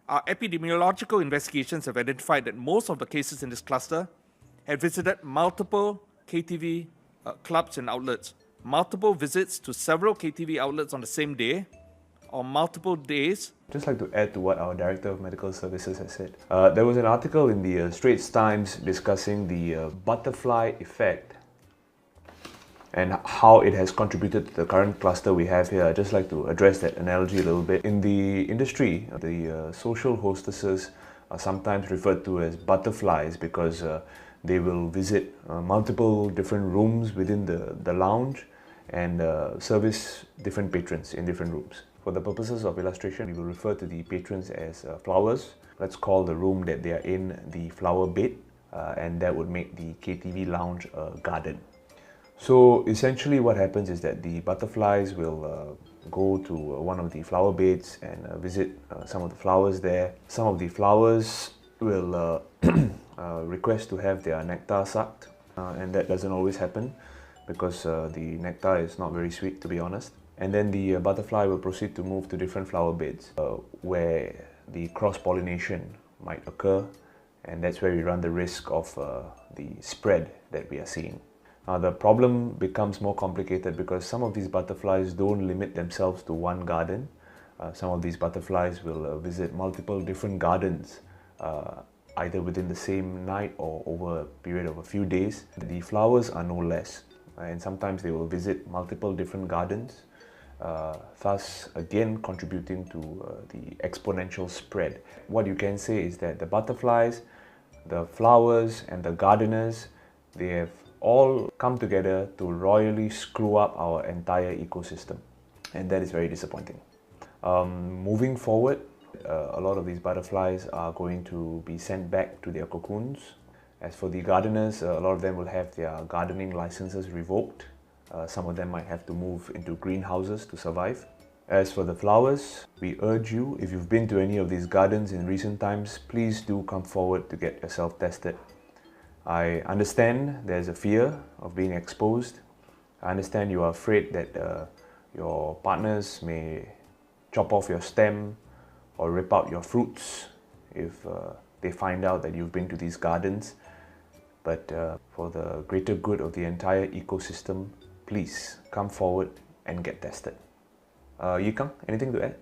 Our epidemiological investigations have identified that most of the cases in this cluster had visited multiple KTV clubs and outlets, multiple visits to several KTV outlets on the same day, or multiple days. Just like to add to what our Director of Medical Services has said. There was an article in the Straits Times discussing the butterfly effect and how it has contributed to the current cluster we have here. I'd just like to address that analogy a little bit. In the industry, the social hostesses are sometimes referred to as butterflies because they will visit multiple different rooms within the lounge and service different patrons in different rooms. For the purposes of illustration, we will refer to the patrons as flowers. Let's call the room that they are in the flower bed, and that would make the KTV lounge a garden. So essentially what happens is that the butterflies will go to one of the flower beds and visit some of the flowers there. Some of the flowers will request to have their nectar sucked, and that doesn't always happen because the nectar is not very sweet, to be honest. And then the butterfly will proceed to move to different flower beds where the cross-pollination might occur, and that's where we run the risk of the spread that we are seeing. The problem becomes more complicated because some of these butterflies don't limit themselves to one garden. Some of these butterflies will visit multiple different gardens, either within the same night or over a period of a few days. The flowers are no less, and sometimes they will visit multiple different gardens, thus again contributing to the exponential spread. What you can say is that the butterflies, the flowers and the gardeners, they have all come together to royally screw up our entire ecosystem, and that is very disappointing. Moving forward, a lot of these butterflies are going to be sent back to their cocoons. As for the gardeners, a lot of them will have their gardening licenses revoked. Some of them might have to move into greenhouses to survive. As for the flowers, we urge you, if you've been to any of these gardens in recent times, please do come forward to get yourself tested. I understand there's a fear of being exposed. I understand you are afraid that your partners may chop off your stem or rip out your fruits if they find out that you've been to these gardens. But for the greater good of the entire ecosystem, please come forward and get tested. Yikang, anything to add?